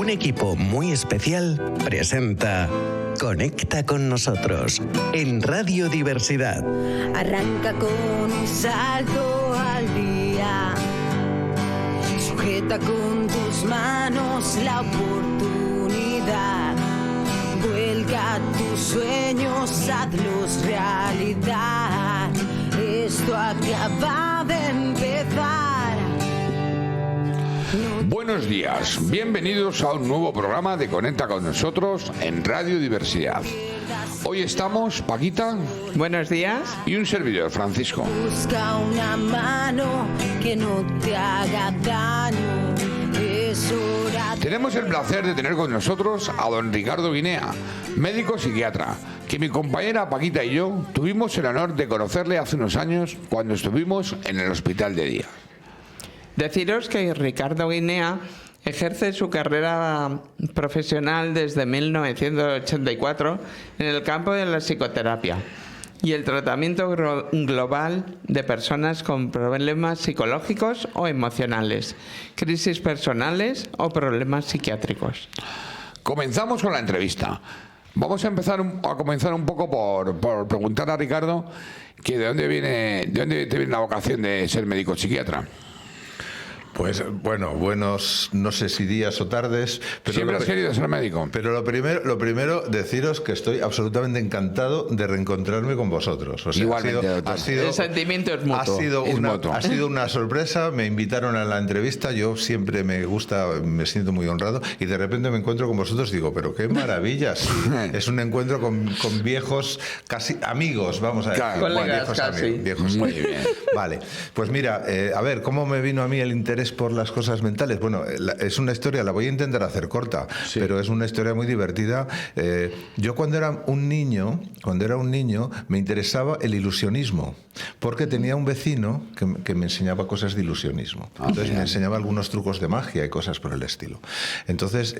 un equipo muy especial presenta Conecta con nosotros en Radio Diversidad. Arranca con un salto al día. Sujeta con tus manos la oportunidad. Vuelca tus sueños, hazlos realidad. Esto acaba de empezar. Buenos días, bienvenidos a un nuevo programa de Conecta con nosotros en Radio Diversidad. Hoy estamos, Paquita. Buenos días. Y un servidor, Francisco. Busca una mano que no te haga daño. Es hora. Tenemos el placer de tener con nosotros a don Ricardo Guinea, médico psiquiatra, que mi compañera Paquita y yo tuvimos el honor de conocerle hace unos años cuando estuvimos en el hospital de día. Deciros que Ricardo Guinea ejerce su carrera profesional desde 1984 en el campo de la psicoterapia y el tratamiento global de personas con problemas psicológicos o emocionales, crisis personales o problemas psiquiátricos. Comenzamos con la entrevista. Vamos a comenzar un poco por preguntar a Ricardo que de dónde te viene la vocación de ser médico psiquiatra. Pues bueno, buenos, no sé si días o tardes. Pero siempre has querido ser médico. Pero lo primero, deciros que estoy absolutamente encantado de reencontrarme con vosotros. O sea, igualmente, el sentimiento es mutuo. Ha sido una sorpresa, me invitaron a la entrevista, yo siempre me siento muy honrado, y de repente me encuentro con vosotros y digo, pero qué maravilla, sí, es un encuentro con viejos, casi amigos, vamos a decir. Claro, colegas, viejos muy bien. Vale, pues mira, a ver, ¿cómo me vino a mí el interés por las cosas mentales? Bueno, es una historia, la voy a intentar hacer corta, sí, pero es una historia muy divertida. Yo cuando era un niño me interesaba el ilusionismo, porque tenía un vecino que me enseñaba cosas de ilusionismo. Entonces me enseñaba algunos trucos de magia y cosas por el estilo. Entonces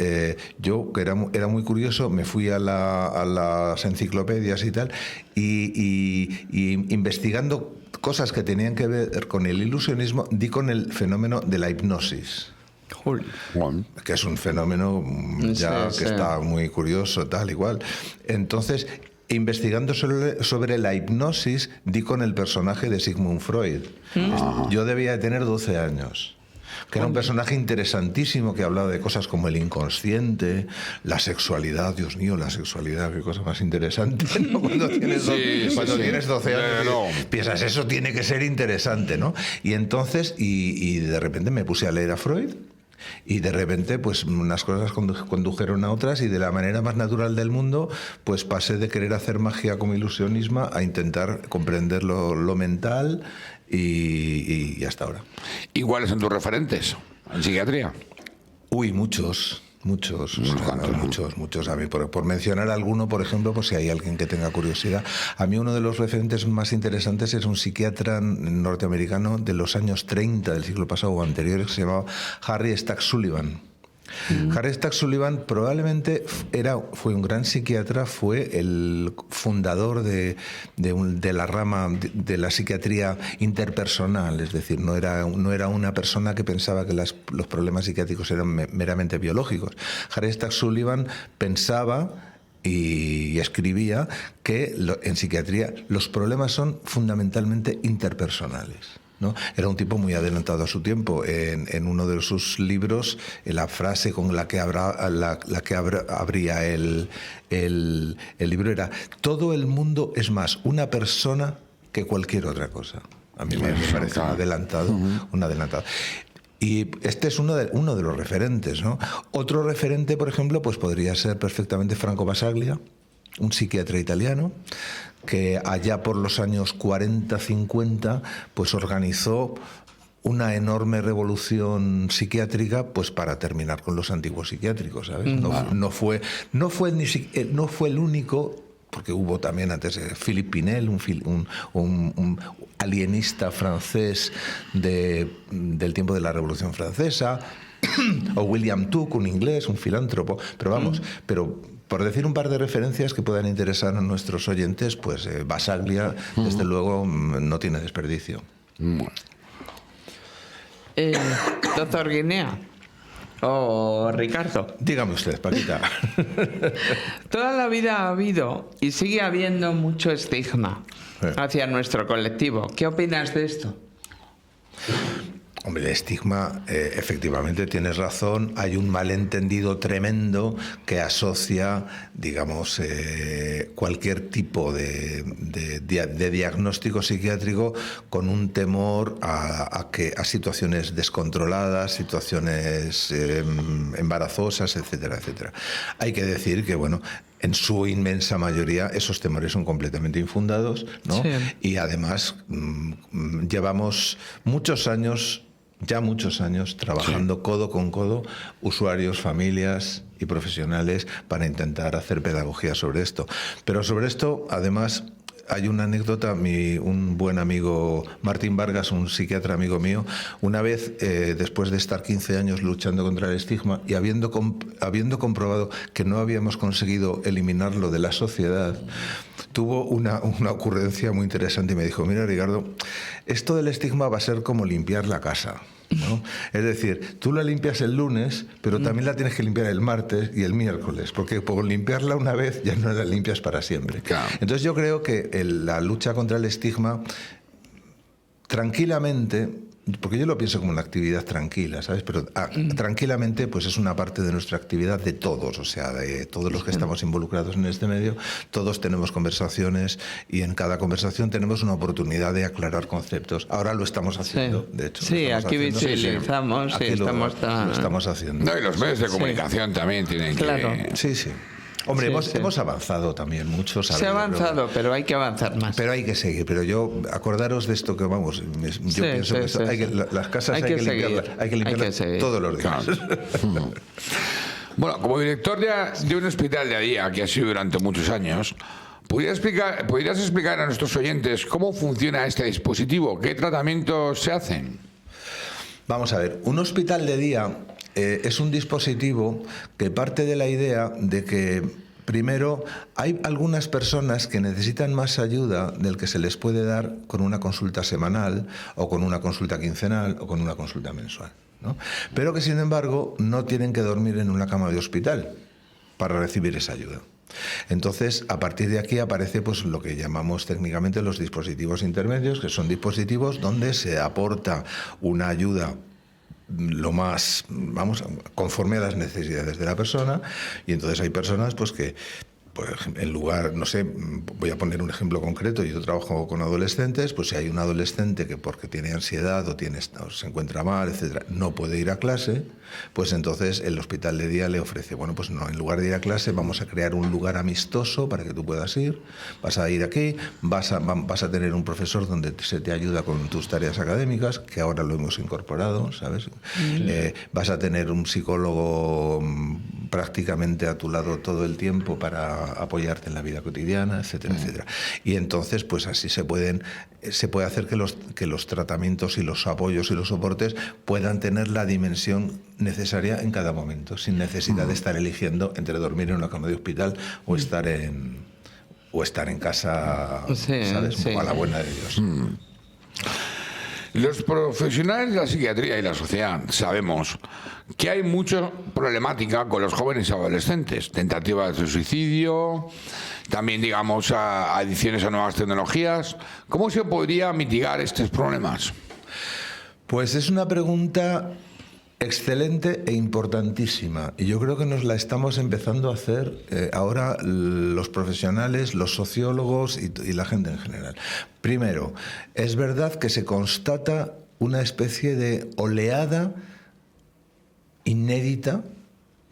yo, que era muy curioso, me fui a las enciclopedias y tal, y investigando cosas que tenían que ver con el ilusionismo, di con el fenómeno de la hipnosis. Que es un fenómeno ya que está muy curioso, tal, igual. Entonces, investigando sobre la hipnosis, di con el personaje de Sigmund Freud. Yo debía de tener 12 años. Que era un personaje interesantísimo que hablaba de cosas como el inconsciente, la sexualidad. Dios mío, la sexualidad, qué cosa más interesante, ¿no? Cuando tienes 12 años piensas, eso tiene que ser interesante, ¿no? Y entonces, y de repente me puse a leer a Freud. Y de repente, pues unas cosas condujeron a otras, y de la manera más natural del mundo, pues pasé de querer hacer magia como ilusionismo a intentar comprender lo mental, y hasta ahora. ¿Y cuáles son tus referentes en psiquiatría? Uy, muchos. A mí, por mencionar alguno, por ejemplo, pues si hay alguien que tenga curiosidad, a mí uno de los referentes más interesantes es un psiquiatra norteamericano de los años 30 del siglo pasado o anteriores, que se llamaba Harry Stack Sullivan. Harry Stack Sullivan probablemente fue un gran psiquiatra, fue el fundador de la rama de la psiquiatría interpersonal, es decir, no era una persona que pensaba que los problemas psiquiátricos eran meramente biológicos. Harry Stack Sullivan pensaba y escribía que en psiquiatría los problemas son fundamentalmente interpersonales, ¿no? Era un tipo muy adelantado a su tiempo. En uno de sus libros, la frase con la que abría el libro era: todo el mundo es más una persona que cualquier otra cosa. A mí me parece un adelantado. Y este es uno de los referentes, ¿no? Otro referente, por ejemplo, pues podría ser perfectamente Franco Basaglia, un psiquiatra italiano que allá por los años 40-50 pues organizó una enorme revolución psiquiátrica, pues para terminar con los antiguos psiquiátricos, ¿sabes? No fue el único, porque hubo también antes Philippe Pinel, un alienista francés del tiempo de la Revolución Francesa, o William Tuck, un inglés, un filántropo, pero vamos, por decir un par de referencias que puedan interesar a nuestros oyentes, pues Basaglia, desde luego, no tiene desperdicio. Doctor Guinea, O Ricardo. Dígame usted, Paquita. Toda la vida ha habido y sigue habiendo mucho estigma hacia nuestro colectivo. ¿Qué opinas de esto? Hombre, el estigma, efectivamente tienes razón, hay un malentendido tremendo que asocia, digamos, cualquier tipo de diagnóstico psiquiátrico con un temor a situaciones descontroladas, situaciones embarazosas, etcétera, etcétera. Hay que decir que, bueno, en su inmensa mayoría esos temores son completamente infundados, ¿no? Sí. Y además llevamos muchos años trabajando codo con codo, usuarios, familias y profesionales, para intentar hacer pedagogía sobre esto. Pero sobre esto, además, hay una anécdota. Un buen amigo, Martín Vargas, un psiquiatra amigo mío, una vez, después de estar 15 años luchando contra el estigma y habiendo comprobado que no habíamos conseguido eliminarlo de la sociedad, tuvo una ocurrencia muy interesante y me dijo: mira, Ricardo, esto del estigma va a ser como limpiar la casa, ¿no? Es decir, tú la limpias el lunes, pero también la tienes que limpiar el martes y el miércoles, porque por limpiarla una vez ya no la limpias para siempre. Claro. Entonces yo creo que la lucha contra el estigma, tranquilamente, porque yo lo pienso como una actividad tranquila, ¿sabes? Pero tranquilamente, pues es una parte de nuestra actividad de todos, o sea, de todos los que estamos involucrados en este medio. Todos tenemos conversaciones y en cada conversación tenemos una oportunidad de aclarar conceptos. Ahora lo estamos haciendo, de hecho. Sí, aquí visibilizamos, Aquí lo estamos haciendo. No, y los medios de comunicación también tienen que... Sí. Hombre, Sí. hemos avanzado también mucho. ¿sabes? Se ha avanzado, pero hay que avanzar más. Pero hay que seguir. Pero acordaros de esto que vamos. Yo pienso que las casas hay que limpiarlas todos los días. Claro. Bueno, como director de un hospital de día que ha sido durante muchos años, ¿podrías explicar a nuestros oyentes cómo funciona este dispositivo? ¿Qué tratamientos se hacen? Vamos a ver, un hospital de día es un dispositivo que parte de la idea de que, primero, hay algunas personas que necesitan más ayuda del que se les puede dar con una consulta semanal, o con una consulta quincenal, o con una consulta mensual, ¿no? Pero que, sin embargo, no tienen que dormir en una cama de hospital para recibir esa ayuda. Entonces, a partir de aquí aparece, pues, lo que llamamos técnicamente los dispositivos intermedios, que son dispositivos donde se aporta una ayuda lo más, conforme a las necesidades de la persona. Y entonces hay personas, pues, que, pues, en lugar, no sé, voy a poner un ejemplo concreto. Yo trabajo con adolescentes. Pues si hay un adolescente que, porque tiene ansiedad o se encuentra mal, etcétera, no puede ir a clase, pues entonces el hospital de día le ofrece, bueno, pues no, en lugar de ir a clase, vamos a crear un lugar amistoso para que tú puedas ir. Vas a ir aquí, vas a tener un profesor donde se te ayuda con tus tareas académicas, que ahora lo hemos incorporado, ¿sabes? Vas a tener un psicólogo prácticamente a tu lado todo el tiempo para apoyarte en la vida cotidiana, etcétera, etcétera. Y entonces, pues así se puede hacer que los tratamientos y los apoyos y los soportes puedan tener la dimensión necesaria en cada momento, sin necesidad de estar eligiendo entre dormir en una cama de hospital o estar en casa, ¿sabes? Un poco a la buena de Dios. Los profesionales de la psiquiatría y la sociedad sabemos que hay mucha problemática con los jóvenes y adolescentes, tentativas de suicidio, también, digamos, adicciones a nuevas tecnologías. ¿Cómo se podría mitigar estos problemas? Pues es una pregunta excelente e importantísima, y yo creo que nos la estamos empezando a hacer ahora los profesionales, los sociólogos y la gente en general. Primero, es verdad que se constata una especie de oleada inédita,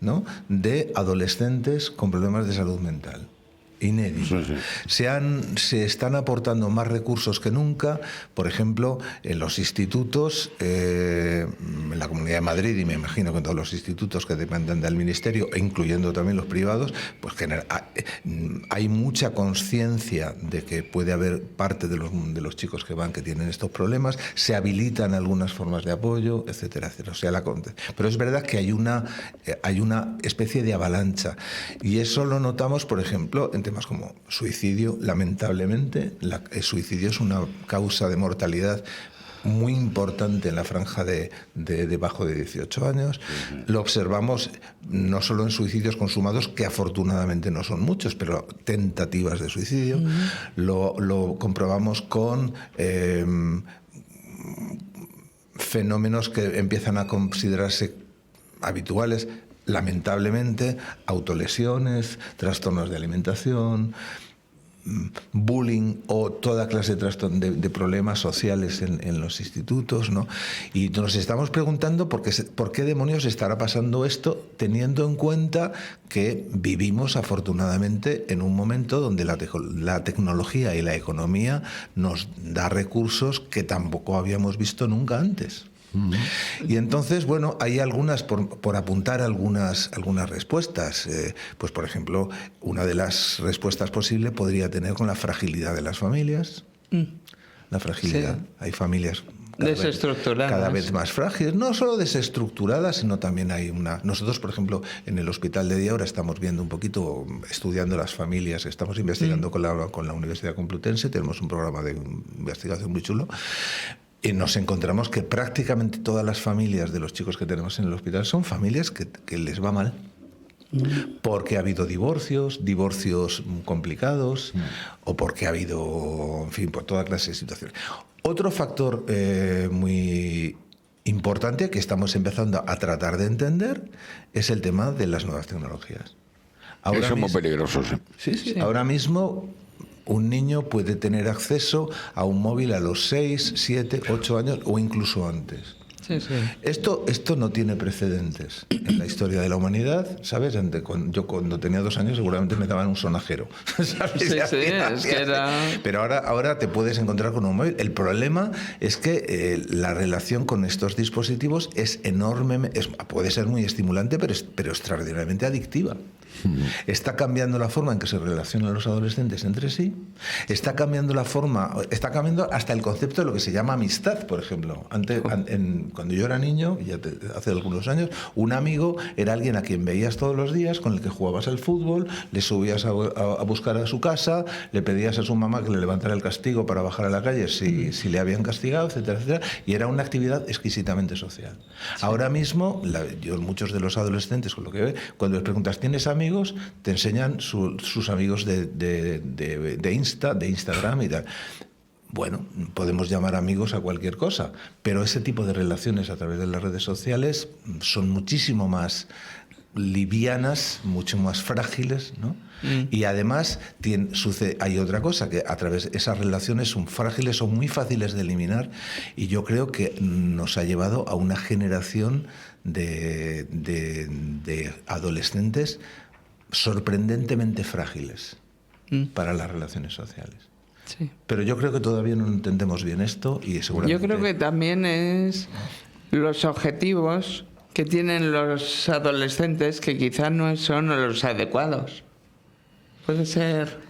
¿no?, de adolescentes con problemas de salud mental. Inédito. Sí. Se están aportando más recursos que nunca, por ejemplo, en los institutos, en la Comunidad de Madrid, y me imagino que en todos los institutos que dependen del Ministerio, incluyendo también los privados, pues hay mucha conciencia de que puede haber parte de los chicos que tienen estos problemas, se habilitan algunas formas de apoyo, etcétera, etcétera. O sea, pero es verdad que hay una especie de avalancha, y eso lo notamos, por ejemplo, en temas como suicidio. Lamentablemente, el suicidio es una causa de mortalidad muy importante en la franja de debajo de 18 años. Lo observamos no solo en suicidios consumados, que afortunadamente no son muchos, pero tentativas de suicidio. Lo comprobamos con fenómenos que empiezan a considerarse habituales, lamentablemente, autolesiones, trastornos de alimentación, bullying o toda clase de problemas sociales en los institutos, ¿no? Y nos estamos preguntando por qué demonios estará pasando esto, teniendo en cuenta que vivimos afortunadamente en un momento donde la tecnología y la economía nos da recursos que tampoco habíamos visto nunca antes. Y entonces, bueno, hay algunas, por apuntar algunas respuestas. Pues, por ejemplo, una de las respuestas posibles podría tener con la fragilidad de las familias. La fragilidad. Sí. Hay familias desestructuradas, cada vez más frágiles. No solo desestructuradas, sino también hay una... Nosotros, por ejemplo, en el Hospital de Día ahora estamos viendo un poquito, estudiando las familias, estamos investigando con la Universidad Complutense, tenemos un programa de investigación muy chulo. Y nos encontramos que prácticamente todas las familias de los chicos que tenemos en el hospital son familias que les va mal. Porque ha habido divorcios complicados, o porque ha habido, en fin, por toda clase de situaciones. Otro factor muy importante que estamos empezando a tratar de entender es el tema de las nuevas tecnologías. Ahora son muy peligrosos. Sí. Ahora mismo... un niño puede tener acceso a un móvil a los 6, 7, 8 años o incluso antes. Sí. Esto no tiene precedentes en la historia de la humanidad, ¿sabes? Yo cuando tenía 2 años seguramente me daban un sonajero, ¿sabes? Sí, es que era... Pero ahora te puedes encontrar con un móvil. El problema es que la relación con estos dispositivos es enorme, puede ser muy estimulante, pero extraordinariamente adictiva. Está cambiando la forma en que se relacionan los adolescentes entre sí, está cambiando hasta el concepto de lo que se llama amistad, por ejemplo. Cuando yo era niño, hace algunos años, un amigo era alguien a quien veías todos los días, con el que jugabas al fútbol, le subías a buscar a su casa, le pedías a su mamá que le levantara el castigo para bajar a la calle si le habían castigado, etcétera, etcétera, y era una actividad exquisitamente social. Sí. Ahora mismo, muchos de los adolescentes, con lo que ve, cuando les preguntas, ¿tienes amigos?, te enseñan sus amigos de Instagram y tal. Bueno, podemos llamar amigos a cualquier cosa, pero ese tipo de relaciones a través de las redes sociales son muchísimo más livianas, mucho más frágiles, ¿no? Y además hay otra cosa, que a través de esas relaciones son frágiles, son muy fáciles de eliminar, y yo creo que nos ha llevado a una generación de adolescentes sorprendentemente frágiles para las relaciones sociales. Sí. Pero yo creo que todavía no entendemos bien esto y seguramente... Yo creo que también es los objetivos que tienen los adolescentes que quizás no son los adecuados. Puede ser.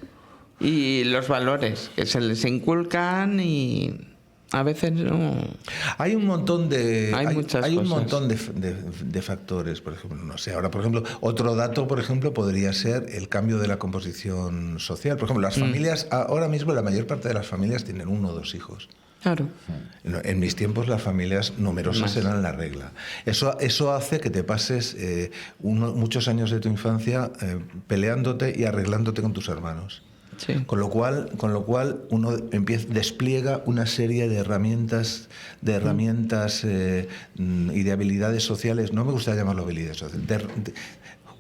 Y los valores que se les inculcan y... a veces no. Hay un montón de factores, por ejemplo, no sé, ahora por ejemplo, otro dato, por ejemplo, podría ser el cambio de la composición social. Por ejemplo, las familias, ahora mismo la mayor parte de las familias tienen 1 o 2 hijos. Claro. En mis tiempos las familias numerosas eran la regla. Eso hace que te pases muchos años de tu infancia peleándote y arreglándote con tus hermanos. Sí. Con lo cual uno despliega una serie de herramientas y de habilidades sociales. No me gusta llamarlo habilidades sociales.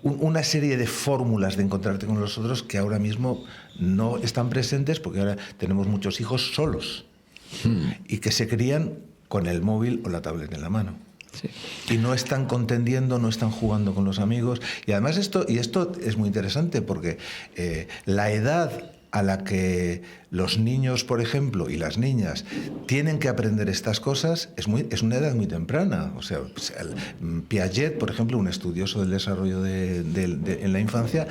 Una serie de fórmulas de encontrarte con los otros que ahora mismo no están presentes, porque ahora tenemos muchos hijos solos y que se crían con el móvil o la tablet en la mano. Sí. Y no están contendiendo, no están jugando con los amigos. Y además esto es muy interesante porque la edad a la que los niños, por ejemplo, y las niñas tienen que aprender estas cosas es una edad muy temprana. O sea, Piaget, por ejemplo, un estudioso del desarrollo en la infancia,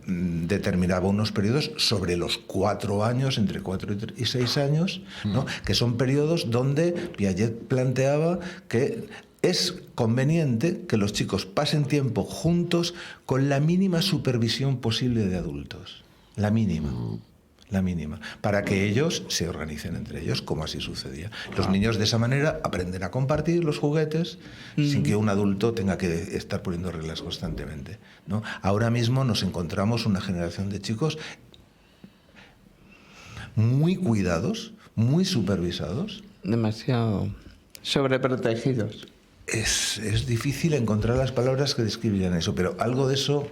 determinaba unos periodos sobre los 4 años, entre 4 y 6 años, ¿no? Que son periodos donde Piaget planteaba que es conveniente que los chicos pasen tiempo juntos con la mínima supervisión posible de adultos. La mínima. la mínima, para que ellos se organicen entre ellos, como así sucedía. Los niños de esa manera aprenden a compartir los juguetes sin que un adulto tenga que estar poniendo reglas constantemente, ¿no? Ahora mismo nos encontramos una generación de chicos muy cuidados, muy supervisados. Demasiado sobreprotegidos. Es difícil encontrar las palabras que describirían eso, pero algo de eso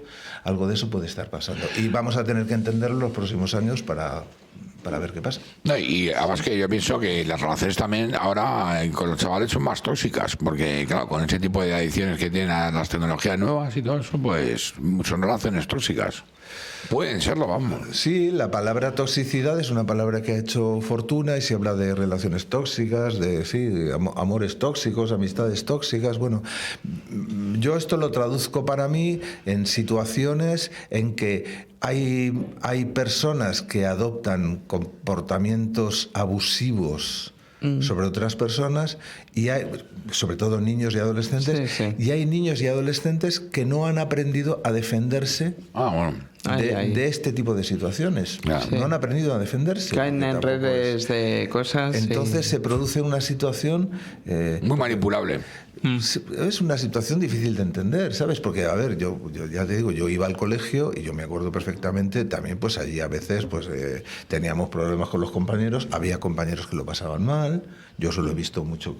puede estar pasando. Y vamos a tener que entenderlo los próximos años para ver qué pasa. No, y además que yo pienso que las relaciones también ahora con los chavales son más tóxicas, porque claro, con ese tipo de adicciones que tienen a las tecnologías nuevas y todo eso, pues son relaciones tóxicas. Pueden serlo, vamos. Sí, la palabra toxicidad es una palabra que ha hecho fortuna y se habla de relaciones tóxicas, de amores tóxicos, amistades tóxicas. Bueno, yo esto lo traduzco para mí en situaciones en que hay personas que adoptan comportamientos abusivos sobre otras personas, y hay, sobre todo niños y adolescentes, y hay niños y adolescentes que no han aprendido a defenderse de este tipo de situaciones. No han aprendido a defenderse. Caen en redes de cosas. Entonces se produce una situación muy manipulable. Es una situación difícil de entender, ¿sabes? Porque, a ver, yo ya te digo, yo iba al colegio y yo me acuerdo perfectamente, también pues allí a veces pues teníamos problemas con los compañeros, había compañeros que lo pasaban mal, yo eso lo he visto mucho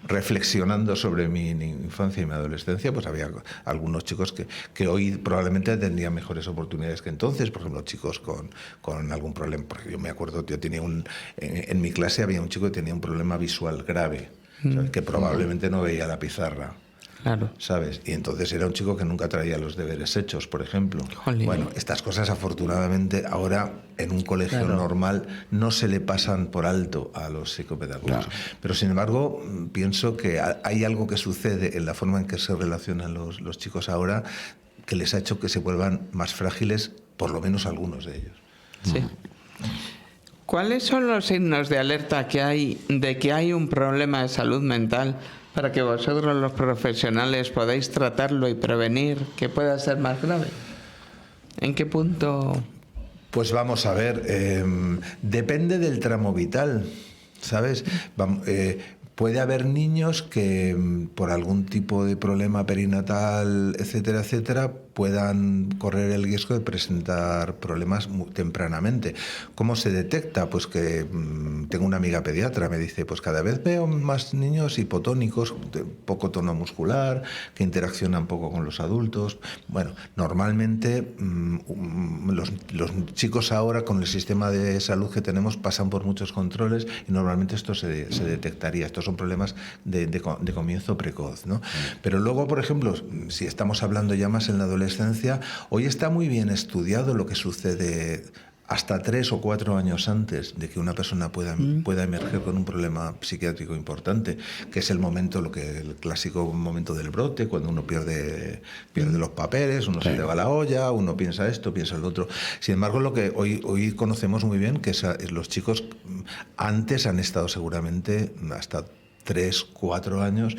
reflexionando sobre mi infancia y mi adolescencia, pues había algunos chicos que hoy probablemente tendrían mejores oportunidades que entonces, por ejemplo, chicos con algún problema, porque yo me acuerdo, yo tenía en mi clase había un chico que tenía un problema visual grave, ¿sabes? Que probablemente no veía la pizarra. Claro. ¿Sabes? Y entonces era un chico que nunca traía los deberes hechos, por ejemplo. Jolín. Bueno, estas cosas afortunadamente ahora en un colegio normal no se le pasan por alto a los psicopedagogos. Pero sin embargo, pienso que hay algo que sucede en la forma en que se relacionan los chicos ahora que les ha hecho que se vuelvan más frágiles, por lo menos algunos de ellos. Sí. ¿Cuáles son los signos de alerta que hay de que hay un problema de salud mental para que vosotros los profesionales podáis tratarlo y prevenir que pueda ser más grave? ¿En qué punto? Pues vamos a ver, depende del tramo vital, ¿sabes? Puede haber niños que por algún tipo de problema perinatal, etcétera, etcétera, puedan correr el riesgo de presentar problemas muy tempranamente. ¿Cómo se detecta? Pues que tengo una amiga pediatra, me dice, pues cada vez veo más niños hipotónicos, de poco tono muscular, que interaccionan poco con los adultos. Bueno, normalmente los chicos ahora con el sistema de salud que tenemos pasan por muchos controles y normalmente esto se detectaría. Estos son problemas de comienzo precoz, ¿no? Pero luego, por ejemplo, si estamos hablando ya más en la adolescencia, hoy está muy bien estudiado lo que sucede hasta 3 o 4 años antes de que una persona pueda emerger con un problema psiquiátrico importante, que es el clásico momento del brote, cuando uno pierde los papeles, uno se le va la olla, uno piensa esto, piensa el otro. Sin embargo, lo que hoy conocemos muy bien, que los chicos antes han estado seguramente hasta 3, 4 años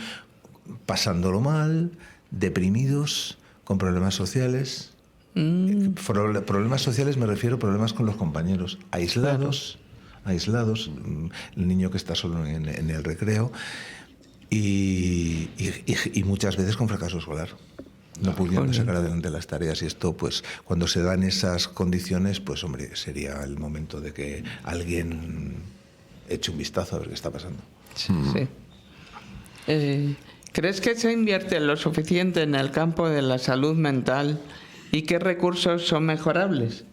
pasándolo mal, deprimidos, con problemas sociales. Problemas sociales me refiero a problemas con los compañeros, aislados, el niño que está solo en el recreo y muchas veces con fracaso escolar, no pudiendo sacar adelante las tareas. Y esto, pues, cuando se dan esas condiciones, pues, hombre, sería el momento de que alguien eche un vistazo a ver qué está pasando. Sí. ¿Crees que se invierte lo suficiente en el campo de la salud mental y qué recursos son mejorables?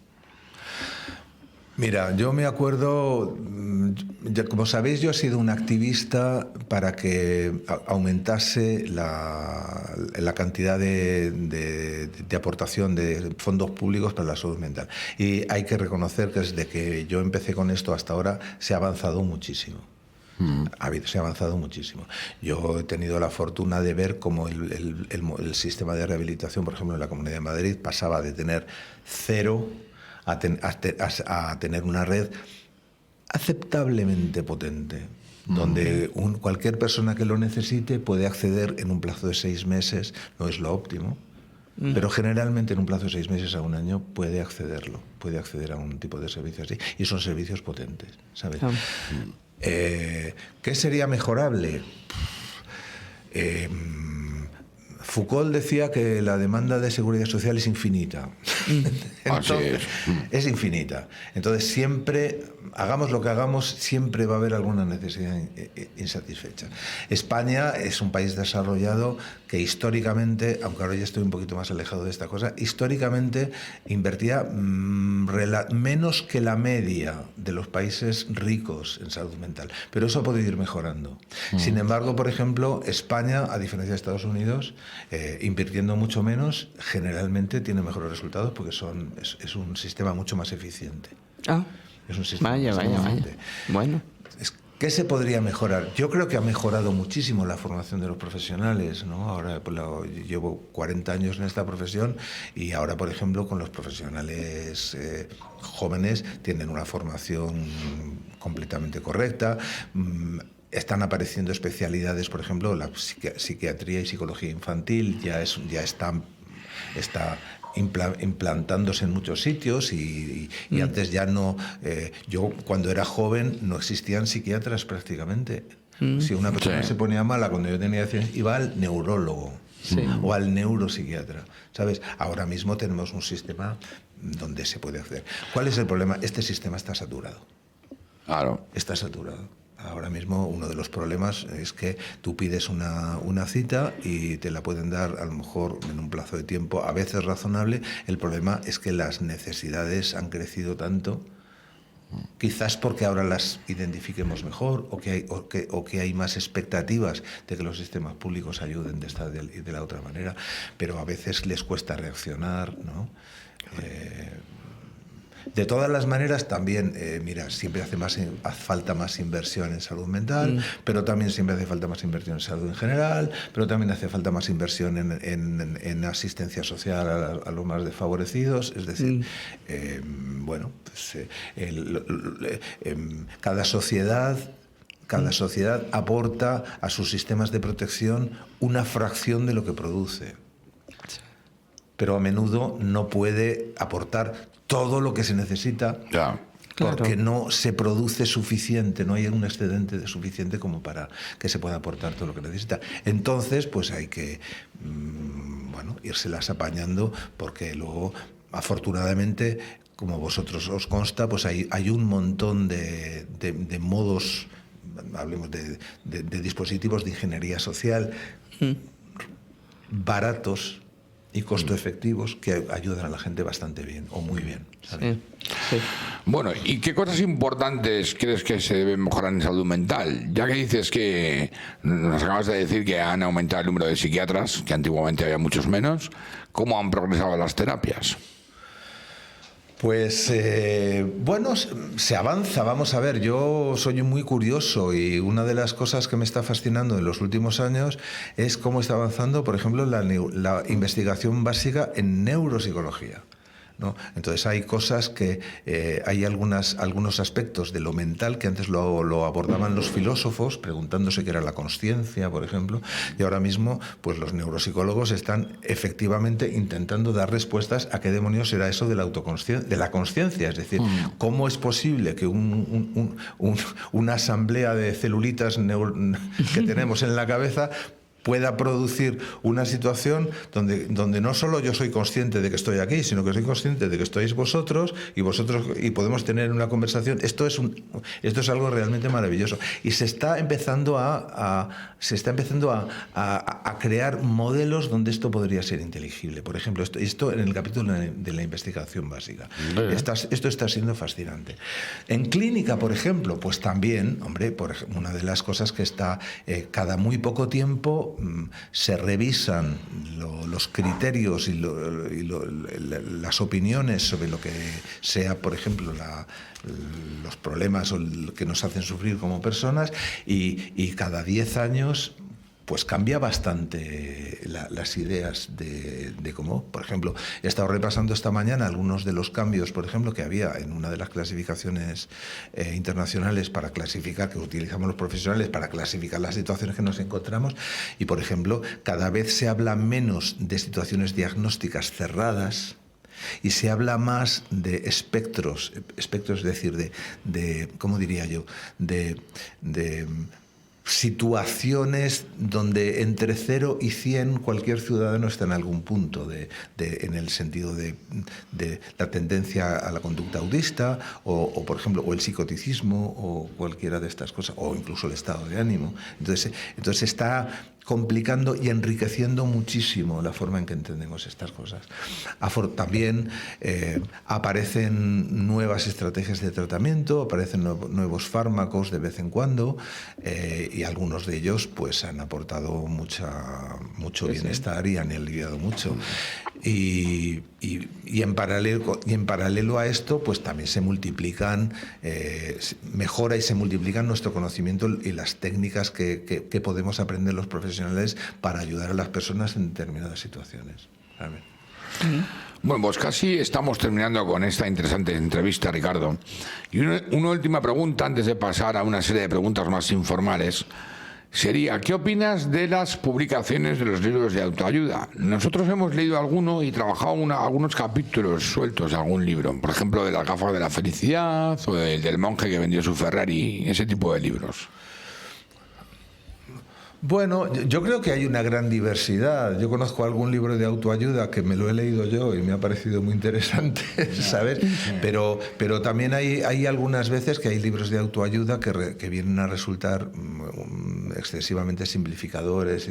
Mira, yo me acuerdo, como sabéis, yo he sido un activista para que aumentase la cantidad de aportación de fondos públicos para la salud mental. Y hay que reconocer que desde que yo empecé con esto hasta ahora se ha avanzado muchísimo. Se ha avanzado muchísimo. Yo he tenido la fortuna de ver cómo el sistema de rehabilitación, por ejemplo, en la Comunidad de Madrid, pasaba de tener 0 a tener una red aceptablemente potente, donde cualquier persona que lo necesite puede acceder en un plazo de 6 meses. No es lo óptimo, Pero generalmente en un plazo de 6 meses a un año puede acceder a un tipo de servicio así. Y son servicios potentes, ¿sabes? ¿Qué sería mejorable? Foucault decía que la demanda de seguridad social es infinita. Entonces, es infinita. Entonces siempre, hagamos lo que hagamos, siempre va a haber alguna necesidad insatisfecha. España es un país desarrollado que históricamente, aunque ahora ya estoy un poquito más alejado de esta cosa, históricamente invertía menos que la media de los países ricos en salud mental. Pero eso ha podido ir mejorando. Sin embargo, por ejemplo, España, a diferencia de Estados Unidos, invirtiendo mucho menos, generalmente tiene mejores resultados porque es un sistema mucho más eficiente. Es un sistema vaya. Bueno. ¿Qué se podría mejorar? Yo creo que ha mejorado muchísimo la formación de los profesionales, ¿no? Ahora pues, llevo 40 años en esta profesión y ahora, por ejemplo, con los profesionales jóvenes tienen una formación completamente correcta. Están apareciendo especialidades, por ejemplo, la psiquiatría y psicología infantil ya está implantándose en muchos sitios y antes ya no... yo cuando era joven no existían psiquiatras prácticamente. Si una persona se ponía mala cuando yo tenía 10 iba al neurólogo o al neuropsiquiatra, ¿sabes? Ahora mismo tenemos un sistema donde se puede hacer. ¿Cuál es el problema? Este sistema está saturado. Claro. Está saturado. Ahora mismo uno de los problemas es que tú pides una cita y te la pueden dar a lo mejor en un plazo de tiempo a veces razonable. El problema es que las necesidades han crecido tanto, quizás porque ahora las identifiquemos mejor o que hay más expectativas de que los sistemas públicos ayuden de esta y de la otra manera, pero a veces les cuesta reaccionar, ¿no? De todas las maneras, también, mira, siempre hace falta más inversión en salud mental, pero también siempre hace falta más inversión en salud en general, pero también hace falta más inversión en asistencia social a los más desfavorecidos. Es decir, bueno, pues, cada sociedad aporta a sus sistemas de protección una fracción de lo que produce. Pero a menudo no puede aportar todo lo que se necesita porque no se produce suficiente, no hay un excedente suficiente como para que se pueda aportar todo lo que necesita. Entonces, pues hay que írselas apañando porque luego, afortunadamente, como vosotros os consta, pues hay un montón de modos, hablemos de dispositivos de ingeniería social baratos y costo efectivos que ayudan a la gente bastante bien o muy bien, ¿sabes? Sí. Bueno, ¿y qué cosas importantes crees que se deben mejorar en salud mental? Ya que dices que nos acabas de decir que han aumentado el número de psiquiatras, que antiguamente había muchos menos, ¿cómo han progresado las terapias? Pues bueno, se avanza, vamos a ver, yo soy muy curioso y una de las cosas que me está fascinando en los últimos años es cómo está avanzando, por ejemplo, la investigación básica en neuropsicología, ¿no? Entonces hay cosas que hay algunos aspectos de lo mental que antes lo abordaban los filósofos preguntándose qué era la consciencia, por ejemplo, y ahora mismo pues los neuropsicólogos están efectivamente intentando dar respuestas a qué demonios será eso de la consciencia, es decir, cómo es posible que una asamblea de celulitas que tenemos en la cabeza pueda producir una situación donde no solo yo soy consciente de que estoy aquí, sino que soy consciente de que estáis vosotros y podemos tener una conversación. Esto es algo realmente maravilloso y se está empezando a crear modelos donde esto podría ser inteligible. Por ejemplo, esto en el capítulo de la investigación básica. Esto está siendo fascinante. En clínica, por ejemplo, pues también, hombre, una de las cosas que está cada muy poco tiempo se revisan los criterios y las opiniones sobre lo que sea, por ejemplo, los problemas que nos hacen sufrir como personas y cada 10 años pues cambia bastante las ideas de cómo, por ejemplo, he estado repasando esta mañana algunos de los cambios, por ejemplo, que había en una de las clasificaciones internacionales para clasificar, que utilizamos los profesionales para clasificar las situaciones que nos encontramos, y por ejemplo, cada vez se habla menos de situaciones diagnósticas cerradas, y se habla más de espectros, es decir, de ¿cómo diría yo?, de situaciones donde entre 0 y 100 cualquier ciudadano está en algún punto, en el sentido de la tendencia a la conducta autista, o por ejemplo, o el psicoticismo, o cualquiera de estas cosas, o incluso el estado de ánimo. Entonces está complicando y enriqueciendo muchísimo la forma en que entendemos estas cosas. También aparecen nuevas estrategias de tratamiento, aparecen nuevos fármacos de vez en cuando, y algunos de ellos pues han aportado mucho bienestar y han aliviado mucho. Y en paralelo a esto, pues también se multiplican, mejora y se multiplican nuestro conocimiento y las técnicas que podemos aprender los profesionales para ayudar a las personas en determinadas situaciones. Bueno, pues casi estamos terminando con esta interesante entrevista, Ricardo. Y una última pregunta antes de pasar a una serie de preguntas más informales. Sería, ¿qué opinas de las publicaciones de los libros de autoayuda? Nosotros hemos leído alguno y trabajado algunos capítulos sueltos de algún libro, por ejemplo, de las gafas de la felicidad o del monje que vendió su Ferrari, ese tipo de libros. Bueno, yo creo que hay una gran diversidad. Yo conozco algún libro de autoayuda que me lo he leído yo y me ha parecido muy interesante, ¿sabes? Pero también hay algunas veces que hay libros de autoayuda que vienen a resultar excesivamente simplificadores,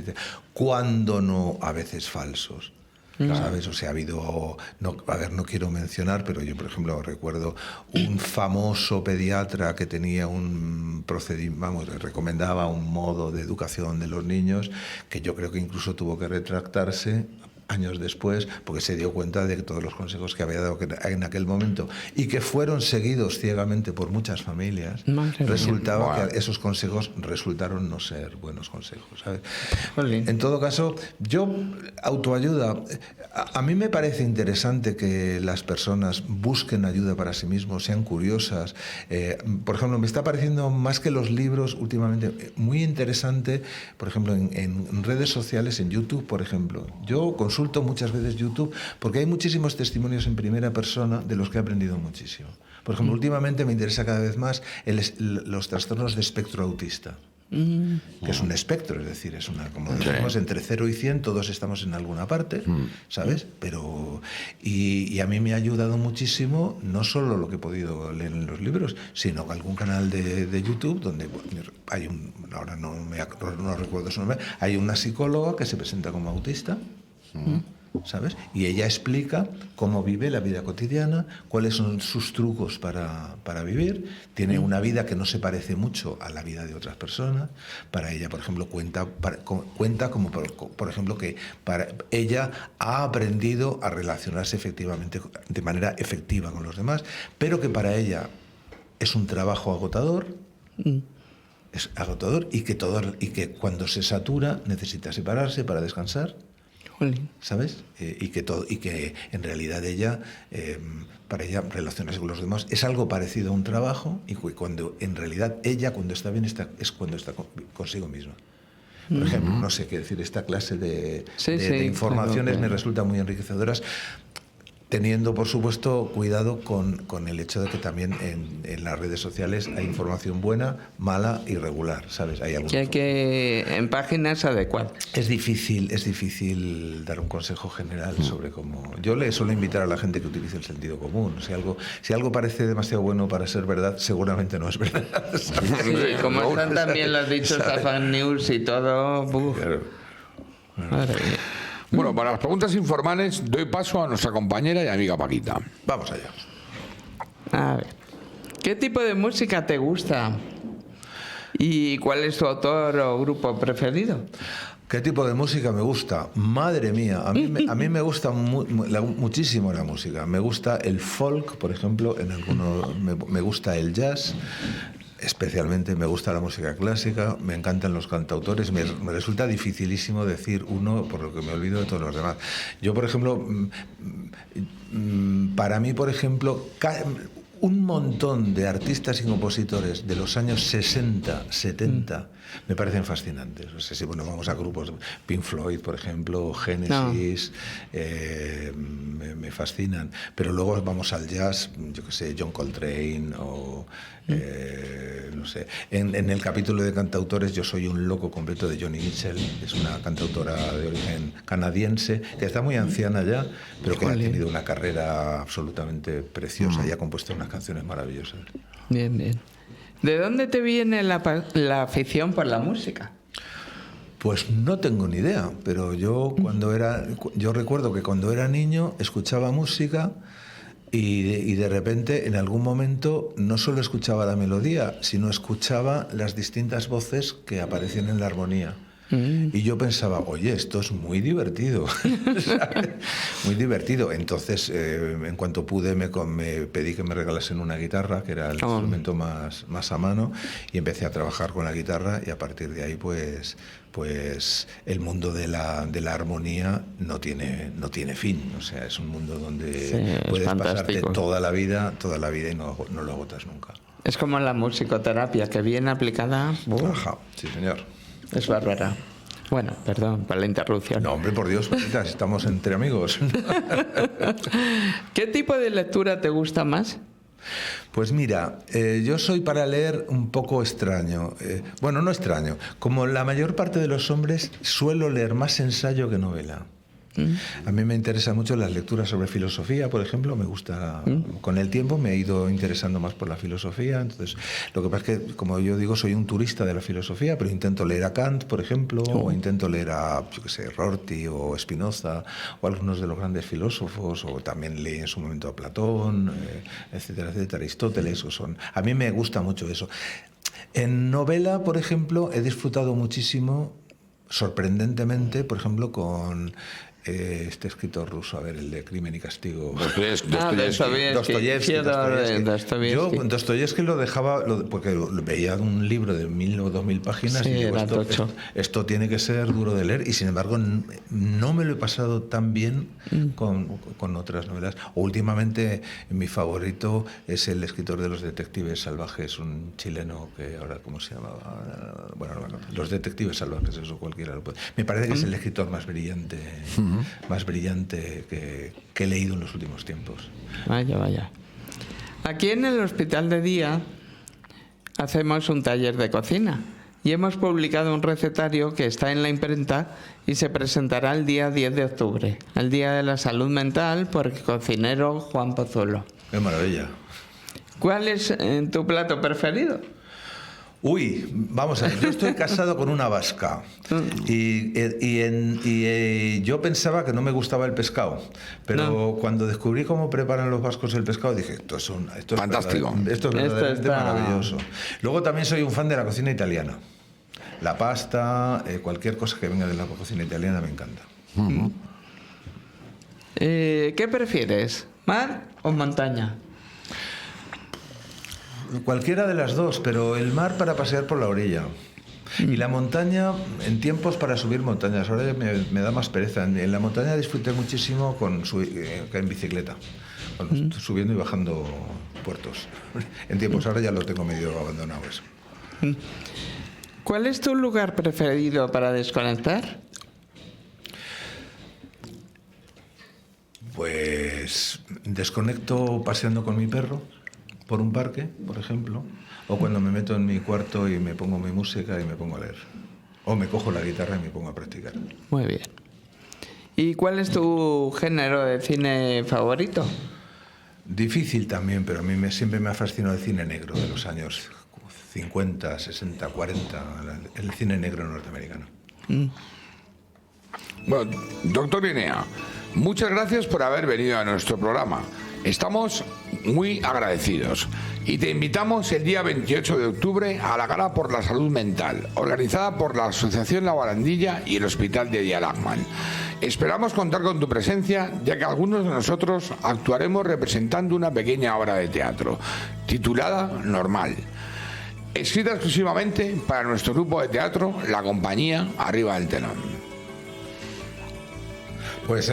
cuando no a veces falsos. ¿Sabes? O sea, ha habido... No quiero mencionar, pero yo, por ejemplo, recuerdo un famoso pediatra que tenía un procedimiento, recomendaba un modo de educación de los niños que yo creo que incluso tuvo que retractarse años después, porque se dio cuenta de que todos los consejos que había dado en aquel momento y que fueron seguidos ciegamente por muchas familias, resultaba que esos consejos resultaron no ser buenos consejos, ¿sabes? En todo caso, autoayuda, a mí me parece interesante que las personas busquen ayuda para sí mismos, sean curiosas. Por ejemplo, me está pareciendo más que los libros últimamente muy interesante, por ejemplo, en redes sociales, en YouTube, por ejemplo. Yo consulto muchas veces YouTube porque hay muchísimos testimonios en primera persona de los que he aprendido muchísimo. Por ejemplo, últimamente me interesa cada vez más los trastornos de espectro autista. Que es un espectro, es decir, es como decimos, entre 0 y 100 todos estamos en alguna parte, ¿sabes? Pero y a mí me ha ayudado muchísimo no solo lo que he podido leer en los libros, sino algún canal de YouTube donde hay ahora no recuerdo su nombre, hay una psicóloga que se presenta como autista, ¿sabes? Y ella explica cómo vive la vida cotidiana, cuáles son sus trucos para vivir. Tiene una vida que no se parece mucho a la vida de otras personas. Para ella, por ejemplo, cuenta como, por ejemplo, que para ella ha aprendido a relacionarse efectivamente, de manera efectiva con los demás, pero que para ella es un trabajo agotador. Es agotador y que cuando se satura necesita separarse para descansar. ¿Sabes? Y que en realidad para ella relacionarse con los demás es algo parecido a un trabajo, y cuando en realidad ella cuando está bien es cuando está consigo misma. Por ejemplo, no sé qué decir, esta clase de informaciones me resultan muy enriquecedoras, teniendo, por supuesto, cuidado con el hecho de que también en las redes sociales hay información buena, mala y regular, ¿sabes? Hay en páginas adecuadas. Es difícil dar un consejo general sobre cómo... Yo le suelo invitar a la gente que utilice el sentido común. Si algo parece demasiado bueno para ser verdad, seguramente no es verdad. ¿Sabes? Sí, como están también los dichos de fake news y todo... Claro. Madre mía. Bueno, para las preguntas informales doy paso a nuestra compañera y amiga Paquita. Vamos allá. A ver, ¿qué tipo de música te gusta? ¿Y cuál es tu autor o grupo preferido? ¿Qué tipo de música me gusta? Madre mía, a mí me gusta muchísimo la música. Me gusta el folk, por ejemplo, me gusta el jazz. especialmente me gusta la música clásica, me encantan los cantautores, me resulta dificilísimo decir uno por lo que me olvido de todos los demás. Yo, por ejemplo, para mí, por ejemplo, un montón de artistas y compositores de los años 60, 70 me parecen fascinantes. No sé si vamos a grupos, Pink Floyd, por ejemplo, Genesis, me fascinan. Pero luego vamos al jazz, yo qué sé, John Coltrane o no sé. En el capítulo de cantautores yo soy un loco completo de Joni Mitchell, es una cantautora de origen canadiense que está muy anciana ya, pero que ha tenido una carrera absolutamente preciosa y ha compuesto unas canciones maravillosas. Bien, bien. ¿De dónde te viene la afición por la música? Pues no tengo ni idea, pero yo recuerdo que cuando era niño escuchaba música y de repente en algún momento no solo escuchaba la melodía, sino escuchaba las distintas voces que aparecían en la armonía. Y yo pensaba, oye, esto es muy divertido, ¿sabes? Muy divertido. Entonces, en cuanto pude, me pedí que me regalasen una guitarra, que era el instrumento más a mano, y empecé a trabajar con la guitarra, y a partir de ahí, pues el mundo de la armonía no tiene fin. O sea, es un mundo donde puedes pasarte toda la vida y no lo agotas nunca. Es como la musicoterapia, que bien aplicada... Ajá, sí, señor. Es bárbara. Bueno, perdón por la interrupción. No, hombre, por Dios, Paquita, estamos entre amigos. ¿Qué tipo de lectura te gusta más? Pues mira, yo soy para leer un poco extraño. Bueno, no extraño. Como la mayor parte de los hombres, suelo leer más ensayo que novela. A mí me interesan mucho las lecturas sobre filosofía, por ejemplo. Me gusta, con el tiempo me he ido interesando más por la filosofía. Entonces, lo que pasa es que, como yo digo, soy un turista de la filosofía, pero intento leer a Kant, por ejemplo, o intento leer a, yo qué sé, Rorty o Spinoza, o algunos de los grandes filósofos, o también leí en su momento a Platón, etcétera, etcétera, Aristóteles. A mí me gusta mucho eso. En novela, por ejemplo, he disfrutado muchísimo, sorprendentemente, por ejemplo, con este escritor ruso, a ver, el de Crimen y Castigo. Dostoyevsky. Yo Dostoyevsky lo dejaba, porque veía un libro de 1000 o 2000 páginas y digo, esto tiene que ser duro de leer, y sin embargo no me lo he pasado tan bien con otras novelas. Últimamente mi favorito es el escritor de Los Detectives Salvajes, un chileno que ahora, ¿cómo se llamaba? Bueno, Los Detectives Salvajes, eso cualquiera lo puede. Me parece que es el escritor más brillante que he leído en los últimos tiempos. Vaya. Aquí en el Hospital de Día hacemos un taller de cocina y hemos publicado un recetario que está en la imprenta y se presentará el día 10 de octubre, el Día de la Salud Mental, por el cocinero Juan Pozuelo. ¡Qué maravilla! ¿¿Cuál es tu plato preferido? Uy, vamos a ver, yo estoy casado con una vasca y yo pensaba que no me gustaba el pescado, pero cuando descubrí cómo preparan los vascos el pescado dije, esto es fantástico. Esto es verdaderamente maravilloso. Luego también soy un fan de la cocina italiana. La pasta, cualquier cosa que venga de la cocina italiana me encanta. ¿Qué prefieres, mar o montaña? Cualquiera de las dos, pero el mar para pasear por la orilla. Y la montaña, en tiempos para subir montañas. Ahora me da más pereza. En la montaña disfruté muchísimo en bicicleta, subiendo y bajando puertos. En tiempos ahora ya lo tengo medio abandonado eso. ¿Cuál es tu lugar preferido para desconectar? Pues desconecto paseando con mi perro por un parque, por ejemplo, o cuando me meto en mi cuarto y me pongo mi música y me pongo a leer. O me cojo la guitarra y me pongo a practicar. Muy bien. ¿Y cuál es tu género de cine favorito? Difícil también, pero a mí siempre me ha fascinado el cine negro de los años 50, 60, 40, el cine negro norteamericano. Bueno, doctor Guinea, muchas gracias por haber venido a nuestro programa. Estamos muy agradecidos y te invitamos el día 28 de octubre a la Gala por la Salud Mental, organizada por la Asociación La Barandilla y el Hospital de Día Lachman. Esperamos contar con tu presencia, ya que algunos de nosotros actuaremos representando una pequeña obra de teatro, titulada Normal. escrita exclusivamente para nuestro grupo de teatro, La Compañía Arriba del Telón. Pues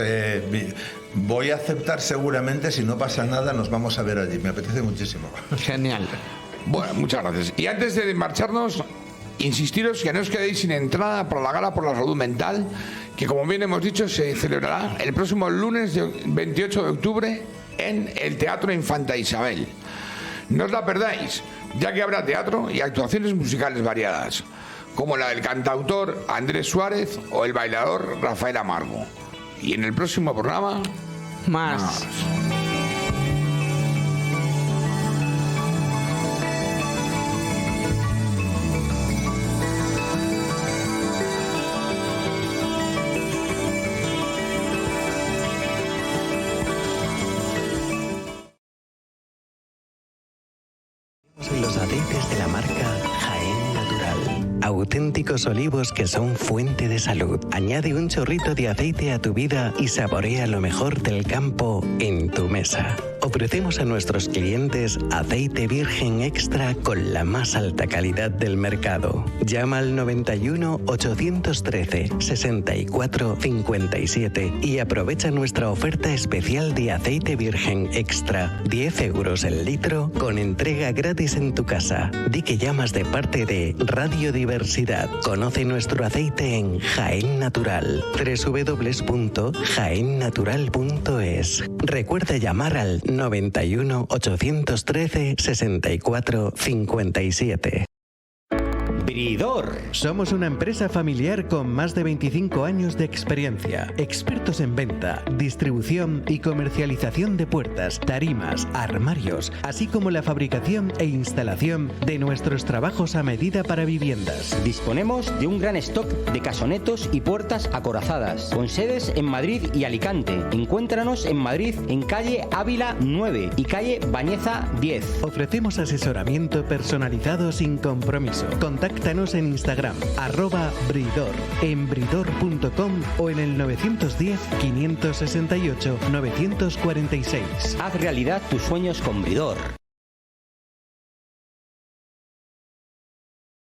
voy a aceptar seguramente, si no pasa nada, nos vamos a ver allí. Me apetece muchísimo. Genial. Bueno, muchas gracias. Y antes de marcharnos, insistiros que no os quedéis sin entrada para la Gala por la Salud Mental, que como bien hemos dicho se celebrará el próximo lunes 28 de octubre en el Teatro Infanta Isabel. No os la perdáis, ya que habrá teatro y actuaciones musicales variadas, como la del cantautor Andrés Suárez o el bailador Rafael Amargo. Y en el próximo programa, Más. Los aceites de la marca Jaén Natural. Auténticos olivos que son fuente de salud. Añade un chorrito de aceite a tu vida y saborea lo mejor del campo en tu mesa. Ofrecemos a nuestros clientes aceite virgen extra con la más alta calidad del mercado. Llama al 91 813 64 57 y aprovecha nuestra oferta especial de aceite virgen extra. 10 euros el litro con entrega gratis en tu casa. Di que llamas de parte de Radio Diversidad. Conoce nuestro aceite en Jaén Natural. www.jaennatural.es. Recuerda llamar al 91 813 64 57. Bridor. Somos una empresa familiar con más de 25 años de experiencia, expertos en venta, distribución y comercialización de puertas, tarimas, armarios, así como la fabricación e instalación de nuestros trabajos a medida para viviendas. Disponemos de un gran stock de casonetos y puertas acorazadas, con sedes en Madrid y Alicante. Encuéntranos en Madrid, en calle Ávila 9 y calle Bañeza 10. Ofrecemos asesoramiento personalizado sin compromiso. Contáctanos en Instagram, @Bridor, en bridor.com o en el 910 568 946. Haz realidad tus sueños con Bridor.